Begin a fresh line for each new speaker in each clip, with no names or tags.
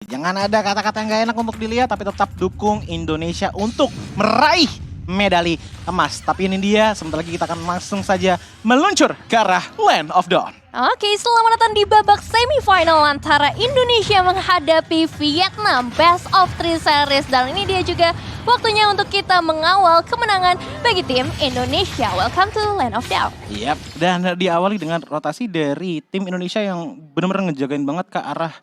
Jangan ada kata-kata yang gak enak untuk dilihat, tapi tetap dukung Indonesia untuk meraih medali emas. Tapi ini dia, sebentar lagi kita akan langsung saja meluncur ke arah Land of Dawn.
Oke, selamat datang di babak semifinal antara Indonesia menghadapi Vietnam Best of 3 Series. Dan ini dia juga waktunya untuk kita mengawal kemenangan bagi tim Indonesia. Welcome to Land of Dawn.
Yap, dan diawali dengan rotasi dari tim Indonesia yang benar-benar ngejagain banget ke arah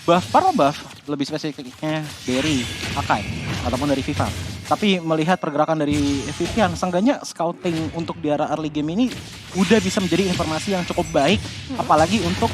para buff, lebih spesifiknya dari Akai ataupun dari Viva. Tapi melihat pergerakan dari Vivian, seenggaknya scouting untuk di arah early game ini udah bisa menjadi informasi yang cukup baik. Apalagi untuk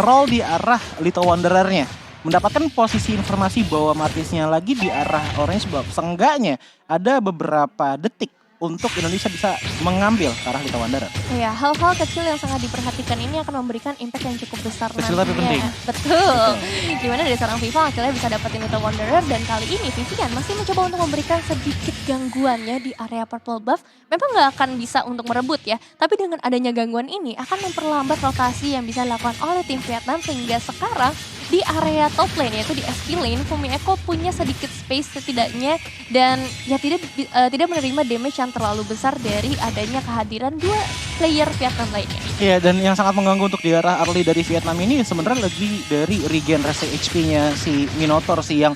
role di arah Little Wanderer-nya. Mendapatkan posisi informasi bahwa Martisnya lagi di arah Orange Buff. Seenggaknya ada beberapa detik untuk Indonesia bisa mengambil ke arah Little Wanderer.
Ya, hal-hal kecil yang sangat diperhatikan ini akan memberikan impact yang cukup besar
Kecil tapi penting.
Betul. Gimana dari seorang Viva akhirnya bisa dapetin Little Wanderer, dan kali ini Vivian masih mencoba untuk memberikan sedikit gangguannya di area purple buff. Memang nggak akan bisa untuk merebut ya, tapi dengan adanya gangguan ini akan memperlambat rotasi yang bisa dilakukan oleh tim Vietnam, sehingga sekarang di area top lane yaitu di SP lane, Fumi Eko punya sedikit space setidaknya, dan ya tidak menerima damage yang terlalu besar dari adanya kehadiran dua player Vietnam lainnya.
Iya, dan yang sangat mengganggu untuk di arah early dari Vietnam ini sebenarnya lebih dari regenerasi HP-nya si Minotaur sih, yang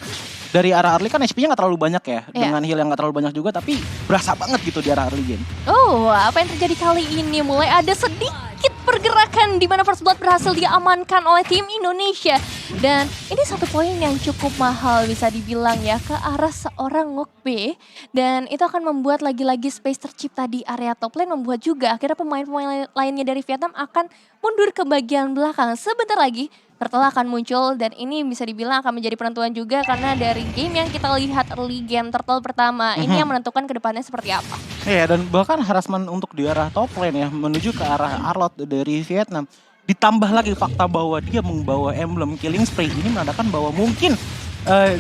dari arah early kan HP-nya nggak terlalu banyak ya, dengan heal yang nggak terlalu banyak juga, tapi berasa banget gitu di arah early game.
Oh, apa yang terjadi kali ini? Mulai ada sedikit pergerakan di mana First Blood berhasil diamankan oleh tim Indonesia. Dan ini satu poin yang cukup mahal bisa dibilang ya, ke arah seorang Ngok B. Dan itu akan membuat lagi-lagi space tercipta di area top lane, membuat juga akhirnya pemain-pemain lainnya dari Vietnam akan mundur ke bagian belakang. Sebentar lagi Turtle akan muncul, dan ini bisa dibilang akan menjadi penentuan juga, karena dari game yang kita lihat early game Turtle pertama ini yang menentukan ke depannya seperti apa.
Iya, dan bahkan harassment untuk di arah top lane ya, menuju ke arah Arlot dari Vietnam. Ditambah lagi fakta bahwa dia membawa emblem Killing Spree, ini menandakan bahwa mungkin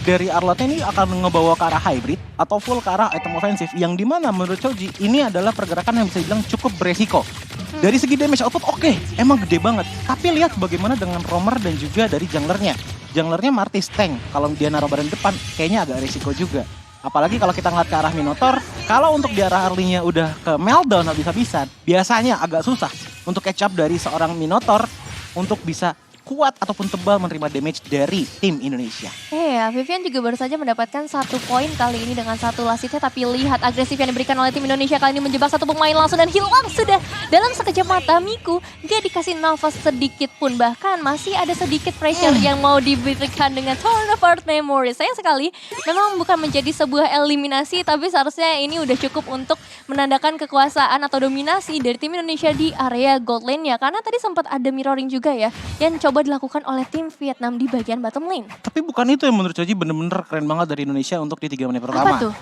dari Arlotnya ini akan ngebawa ke arah hybrid atau full ke arah item offensive, yang dimana menurut Choji ini adalah pergerakan yang bisa dibilang cukup beresiko. Dari segi damage output oke, emang gede banget. Tapi lihat bagaimana dengan roamer dan juga dari junglernya. Junglernya Martis tank, kalau dia naruh badan depan kayaknya agak resiko juga. Apalagi kalau kita ngeliat ke arah Minotaur, kalau untuk di arah early-nya udah ke meltdown habis-habisan, biasanya agak susah untuk catch up dari seorang Minotaur untuk bisa kuat ataupun tebal menerima damage dari tim Indonesia.
Ya, Vivian juga baru saja mendapatkan 1 poin kali ini dengan 1 lasitnya, tapi lihat agresif yang diberikan oleh tim Indonesia kali ini, menjebak 1 pemain langsung dan hilang sudah dalam sekejap mata. Miku gak dikasih nafas sedikit pun, bahkan masih ada sedikit pressure yang mau diberikan dengan Torn Apart Memory. Sayang sekali, memang bukan menjadi sebuah eliminasi, tapi seharusnya ini udah cukup untuk menandakan kekuasaan atau dominasi dari tim Indonesia di area gold lane ya, karena tadi sempat ada mirroring juga ya yang coba dilakukan oleh tim Vietnam di bagian bottom lane.
Tapi bukan itu yang menurut Choji bener-bener keren banget dari Indonesia untuk di 3 menit pertama.
Apa tuh?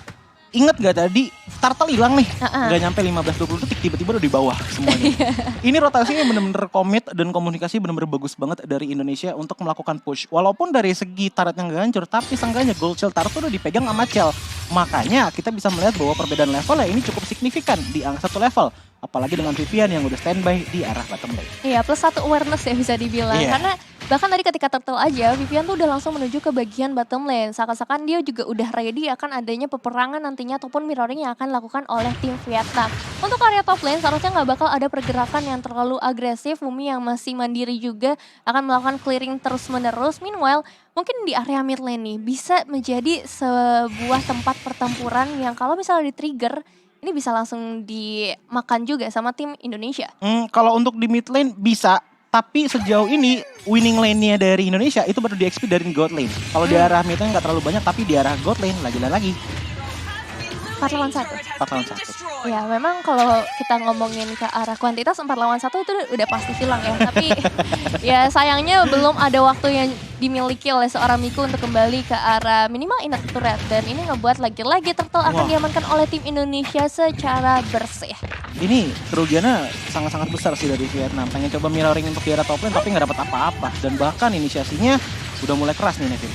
Ingat gak tadi Turtle hilang nih, gak nyampe 15-20 detik tiba-tiba udah di bawah semuanya. Ini rotasinya bener-bener komit dan komunikasi bener-bener bagus banget dari Indonesia untuk melakukan push. Walaupun dari segi turretnya gak hancur, tapi seenggaknya gold shield Turtle udah dipegang sama Chell. Makanya kita bisa melihat bahwa perbedaan levelnya ini cukup signifikan di angka 1 level. Apalagi dengan Vivian yang udah standby di arah bottom lane.
Iya, plus 1 awareness ya bisa dibilang. Karena bahkan tadi ketika Turtle aja, Vivian tuh udah langsung menuju ke bagian bottom lane. Seakan-akan dia juga udah ready akan adanya peperangan nantinya ataupun mirroring yang akan dilakukan oleh tim Vietnam. Untuk area top lane seharusnya nggak bakal ada pergerakan yang terlalu agresif. Fumi yang masih mandiri juga akan melakukan clearing terus-menerus. Meanwhile, mungkin di area mid lane nih bisa menjadi sebuah tempat pertempuran yang kalau misalnya di-trigger, ini bisa langsung dimakan juga sama tim Indonesia.
Kalau untuk di mid lane bisa, tapi sejauh ini winning lane-nya dari Indonesia itu baru di-XP dari gold lane. Kalau di arah mid lane nggak terlalu banyak, tapi di arah gold lane lagi.
4 lawan 1.
4 lawan 1.
Ya memang kalau kita ngomongin ke arah kuantitas 4 lawan 1 itu udah pasti hilang ya. Tapi ya sayangnya belum ada waktu yang dimiliki oleh seorang Miku untuk kembali ke arah minimal inner turret. Dan ini ngebuat lagi-lagi Turtle akan diamankan oleh tim Indonesia secara bersih.
Ini kerugiannya sangat-sangat besar sih dari Vietnam. Pengen coba mirroring untuk di arah top lane tapi nggak dapat apa-apa. Dan bahkan inisiasinya udah mulai keras nih Nevin.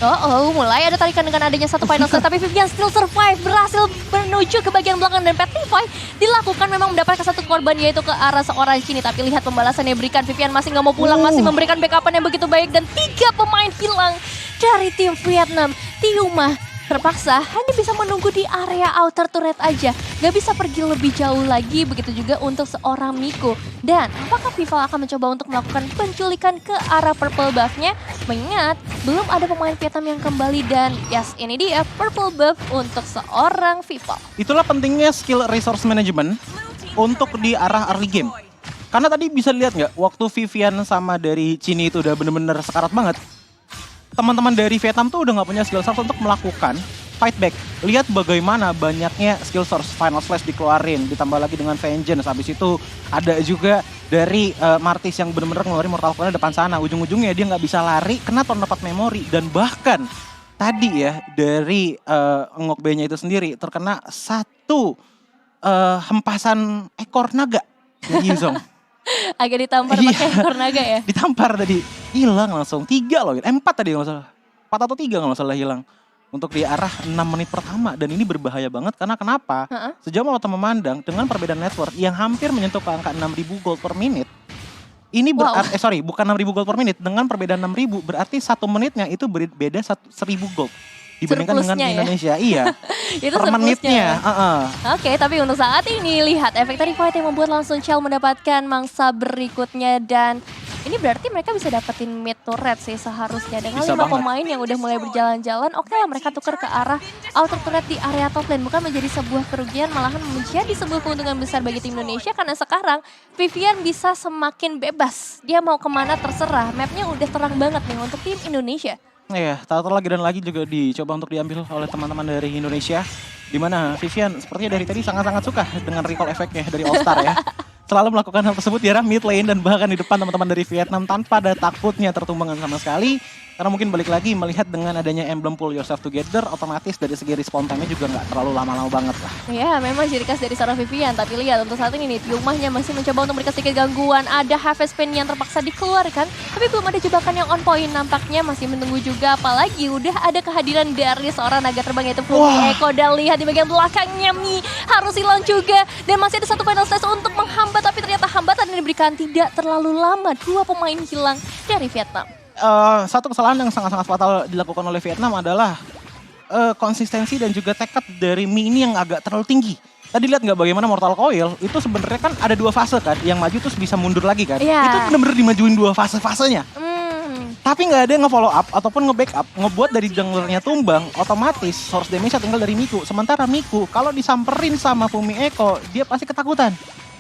Mulai ada tarikan dengan adanya 1 final set, tapi Vivian still survive, berhasil menuju ke bagian belakang, dan Petrify dilakukan memang mendapatkan 1 korban yaitu ke arah seorang Shinny. Tapi lihat pembalasan yang diberikan, Vivian masih nggak mau pulang, masih memberikan backupan yang begitu baik, dan 3 pemain hilang dari tim Vietnam. Tiuma terpaksa hanya bisa menunggu di area outer turret aja. Gak bisa pergi lebih jauh lagi, begitu juga untuk seorang Miku. Dan apakah Vival akan mencoba untuk melakukan penculikan ke arah purple buff-nya? Mengingat belum ada pemain Vietnam yang kembali dan yes, ini dia purple buff untuk seorang Vival.
Itulah pentingnya skill resource management untuk di arah early game. Karena tadi bisa lihat nggak, waktu Vivian sama dari Cini itu udah bener-bener sekarat banget. Teman-teman dari Vietnam tuh udah nggak punya skill source untuk melakukan fight back. Lihat bagaimana banyaknya skill source, Final Slash dikeluarin, ditambah lagi dengan Vengeance. Habis itu ada juga dari Martis yang bener-bener ngeluarin Mortal Coil depan sana. Ujung-ujungnya dia nggak bisa lari, kena torn dapat memori. Dan bahkan tadi ya dari Ngok B-nya itu sendiri terkena satu hempasan ekor naga dari Yuzong.
Agak ditampar
Iya.
pakai ekor naga ya.
Ditampar tadi, hilang langsung 3 loh, 4 tadi nggak salah, 4 atau 3 nggak salah hilang untuk di arah 6 menit pertama. Dan ini berbahaya banget karena kenapa? Sejauh mata memandang dengan perbedaan network yang hampir menyentuh ke angka 6.000 gold per menit. Ini berarti, bukan 6.000 gold per menit, dengan perbedaan 6.000 berarti 1 menitnya itu beda 1.000 gold dibandingkan dengan
Surplusnya ya?
Indonesia. Iya.
Itu
Per menitnya.
Oke, tapi untuk saat ini lihat efek tadi fight yang membuat langsung Chell mendapatkan mangsa berikutnya dan ini berarti mereka bisa dapetin mid turret sih seharusnya dengan
Bisa
5
banget.
pemain yang udah mulai berjalan-jalan. Oke lah mereka tukar ke arah outer turret di area top lane, bukan menjadi sebuah kerugian, malahan menjadi sebuah keuntungan besar bagi tim Indonesia karena sekarang Vivian bisa semakin bebas. Dia mau kemana terserah, mapnya udah terang banget nih untuk tim Indonesia.
Iya, tak lagi dan lagi juga dicoba untuk diambil oleh teman-teman dari Indonesia. Dimana Vivian sepertinya dari tadi sangat-sangat suka dengan recall efeknya dari All Star ya. Selalu melakukan hal tersebut di arah mid lane dan bahkan di depan teman-teman dari Vietnam tanpa ada takutnya tertumbangkan sama sekali. Karena mungkin balik lagi melihat dengan adanya emblem pull yourself together, otomatis dari segi respawn time-nya juga nggak terlalu lama-lama banget lah.
Ya, memang ciri khas dari seorang Vivian. Tapi lihat untuk saat ini nih, Tiumahnya masih mencoba untuk memberikan sedikit gangguan. Ada Harvest Pain yang terpaksa dikeluarkan. Tapi belum ada jebakan yang on point. Nampaknya masih menunggu juga. Apalagi udah ada kehadiran dari seorang naga terbang yaitu Fumi Eko. Dan lihat di bagian belakangnya Mi harus hilang juga. Dan masih ada satu final stage untuk menghambat. Tapi ternyata hambatan yang diberikan tidak terlalu lama. 2 pemain hilang dari Vietnam.
Satu kesalahan yang sangat-sangat fatal dilakukan oleh Vietnam adalah konsistensi dan juga tekad dari Mi ini yang agak terlalu tinggi. Tadi lihat nggak bagaimana Mortal Coil itu sebenarnya kan ada 2 fase kan, yang maju terus bisa mundur lagi kan.
Iya.
Itu bener-bener dimajuin 2 fase-fasenya. Tapi nggak ada yang nge-follow up ataupun nge-backup, ngebuat dari junglernya tumbang, otomatis source damage tinggal dari Miku. Sementara Miku kalau disamperin sama Fumi Eko, dia pasti ketakutan.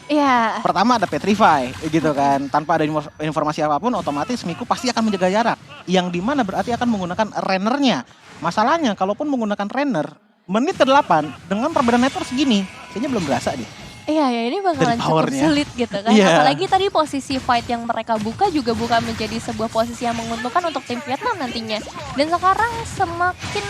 Iya.
Pertama ada Petrify gitu kan, tanpa ada informasi apapun otomatis Miku pasti akan menjaga jarak. Yang dimana berarti akan menggunakan Renner-nya. Masalahnya kalaupun menggunakan Renner, menit ke-8 dengan perbedaan network segini, kayaknya belum berasa deh.
Iya ya, ini bakalan cukup
powernya.
sulit gitu kan.
Iya.
Apalagi tadi posisi fight yang mereka buka juga bukan menjadi sebuah posisi yang menguntungkan untuk tim Vietnam nantinya. Dan sekarang semakin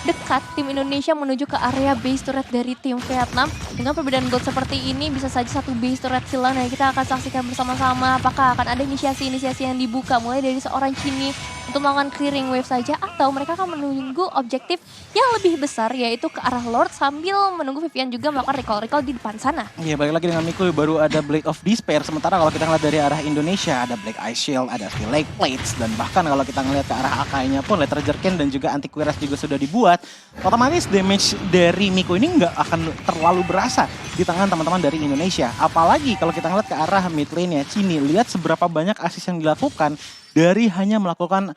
dekat tim Indonesia menuju ke area base turret dari tim Vietnam. Dengan perbedaan gold seperti ini bisa saja satu base turret hilang dan kita akan saksikan bersama-sama apakah akan ada inisiasi-inisiasi yang dibuka mulai dari seorang Cini untuk melakukan clearing wave saja atau mereka akan menunggu objektif yang lebih besar yaitu ke arah Lord sambil menunggu Vivian juga melakukan recall-recall di depan sana.
Iya, balik lagi dengan Miku baru ada Blade of Despair. Sementara kalau kita ngeliat dari arah Indonesia ada Black Ice Shield, ada Steel Lake Plates, dan bahkan kalau kita ngeliat ke arah Akai-nya pun Letter Jerkin dan juga Anti Cuirass juga sudah dibuat. Otomatis damage dari Miku ini nggak akan terlalu berasa di tangan teman-teman dari Indonesia. Apalagi kalau kita ngeliat ke arah mid lane-nya Cini, lihat seberapa banyak assist yang dilakukan dari hanya melakukan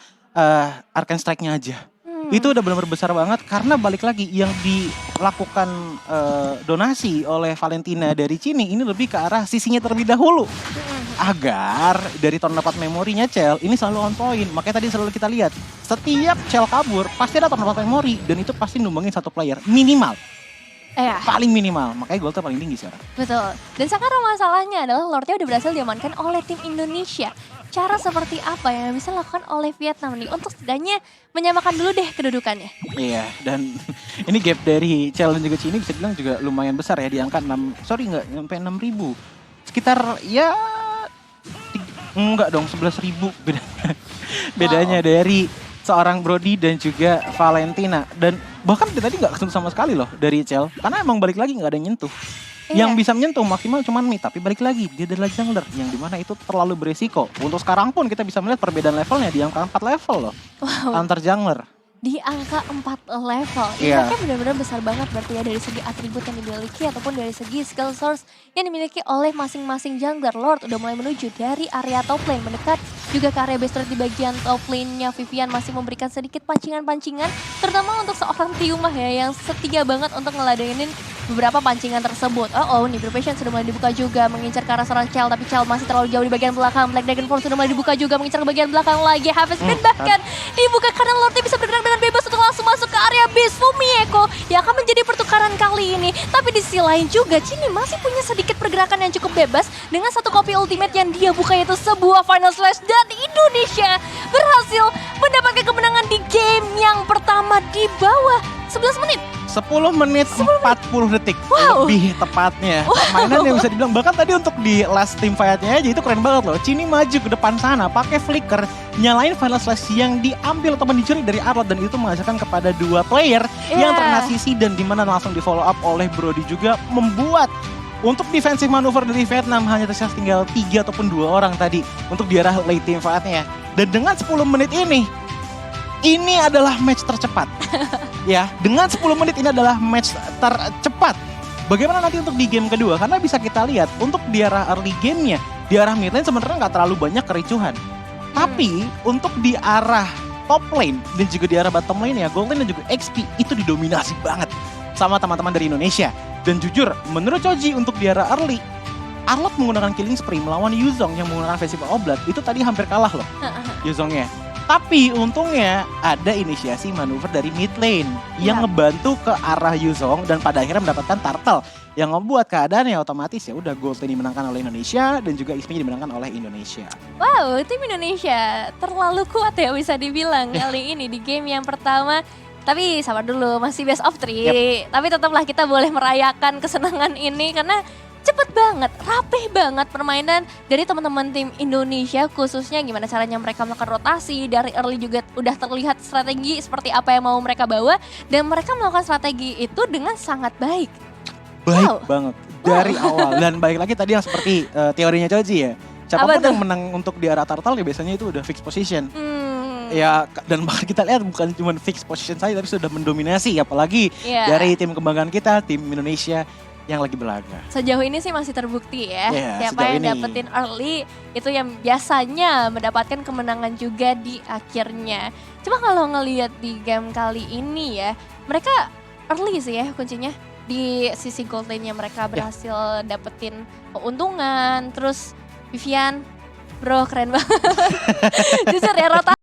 Arcane Strike-nya aja. Itu udah benar-benar besar banget karena balik lagi yang dilakukan donasi oleh Valentina dari Cini ini lebih ke arah sisinya terlebih dahulu. Agar dari tahun dapat memorinya Chell ini selalu on point. Makanya tadi selalu kita lihat setiap Chell kabur pasti ada tahun dapat memori dan itu pasti numbangin satu player minimal. Paling minimal, makanya goldnya paling tinggi sekarang.
Betul. Dan sekarang masalahnya adalah Lordnya udah berhasil diamankan oleh tim Indonesia. Cara seperti apa yang bisa dilakukan oleh Vietnam nih untuk setidaknya menyamakan dulu deh kedudukannya.
Iya, dan ini gap dari Chell dan juga Cini bisa dibilang juga lumayan besar ya, di angka 6, sampai 6.000. Sekitar ya enggak dong 11.000 bedanya dari seorang Brody dan juga Valentina. Dan bahkan tadi nggak kesentuh sama sekali loh dari Chell. Karena emang balik lagi nggak ada yang nyentuh. Yang bisa menyentuh maksimal cuman mid, tapi balik lagi dia adalah jungler yang dimana itu terlalu beresiko. Untuk sekarang pun kita bisa melihat perbedaan levelnya di angka 4 level loh antar jungler.
Di angka 4 level.
Iya.
Impactnya benar-benar besar banget berarti ya dari segi atribut yang dimiliki ataupun dari segi skill source yang dimiliki oleh masing-masing jungler. Lord udah mulai menuju dari area top lane mendekat juga ke area base turret di bagian top lane-nya. Vivian masih memberikan sedikit pancingan-pancingan terutama untuk seorang Tiumah ya yang setia banget untuk ngeladenin beberapa pancingan tersebut. Nih Passion sudah mulai dibuka juga mengincar ke arah seorang Chell tapi Chell masih terlalu jauh di bagian belakang. Black Dragon Force sudah mulai dibuka juga mengincar ke bagian belakang lagi. Harvest Spin bahkan dibuka karena Lordnya bisa bergerak dengan bebas untuk langsung masuk ke area base Fumieko yang akan menjadi pertukaran kali ini. Tapi di sisi lain juga Cini masih punya sedikit pergerakan yang cukup bebas dengan satu kopi ultimate yang dia buka yaitu sebuah Final Slash dan Indonesia berhasil mendapatkan kemenangan di game yang pertama di bawah 11 menit.
10 menit 40 detik lebih tepatnya. Permainan yang bisa dibilang bahkan tadi untuk di last team fight-nya aja itu keren banget loh. Cini maju ke depan sana pakai flicker nyalain Final Slash yang diambil atau dicuri dari Arlot dan itu menghasilkan kepada dua player yang terkena sisi dan dimana langsung di follow up oleh Brody juga membuat untuk defensive manuver dari Vietnam hanya tersisa tinggal 3 ataupun 2 orang tadi untuk di arah late team fight-nya. Dan dengan 10 menit ini adalah match tercepat. Ya, dengan 10 menit ini adalah match tercepat. Bagaimana nanti untuk di game kedua? Karena bisa kita lihat untuk di arah early game-nya, di arah mid lane sebenarnya nggak terlalu banyak kericuhan. Tapi untuk di arah top lane dan juga di arah bottom lane ya, gold lane dan juga XP itu didominasi banget sama teman-teman dari Indonesia. Dan jujur, menurut Choji untuk di arah early, Arlot menggunakan Killing Spree melawan Yuzong yang menggunakan Festival of Blood itu tadi hampir kalah loh Yuzongnya. Tapi untungnya ada inisiasi manuver dari mid lane yang ngebantu ke arah Yuzong dan pada akhirnya mendapatkan turtle yang membuat keadaan ya otomatis ya udah gold lane dimenangkan oleh Indonesia dan juga XP dimenangkan oleh Indonesia.
Wow, tim Indonesia terlalu kuat ya bisa dibilang kali ini di game yang pertama. Tapi sabar dulu, masih best of 3. Tapi tetaplah kita boleh merayakan kesenangan ini karena cepet banget, rapih banget permainan dari teman-teman tim Indonesia, khususnya gimana caranya mereka melakukan rotasi. Dari early juga udah terlihat strategi seperti apa yang mau mereka bawa dan mereka melakukan strategi itu dengan sangat baik.
Baik banget dari awal. Dan baik lagi tadi yang seperti teorinya Choji ya. Siapapun yang menang untuk di arah turtle ya biasanya itu udah fixed position. Ya dan bahkan kita lihat bukan cuma fixed position saja tapi sudah mendominasi apalagi dari tim kebanggaan kita, tim Indonesia yang lagi berlaga.
Sejauh ini sih masih terbukti ya. Siapa yang dapetin early itu yang biasanya mendapatkan kemenangan juga di akhirnya. Cuma kalau ngelihat di game kali ini ya, mereka early sih ya kuncinya. Di sisi gold lane-nya mereka berhasil dapetin keuntungan. Terus Vivian, bro keren banget. Jujur ya rotasi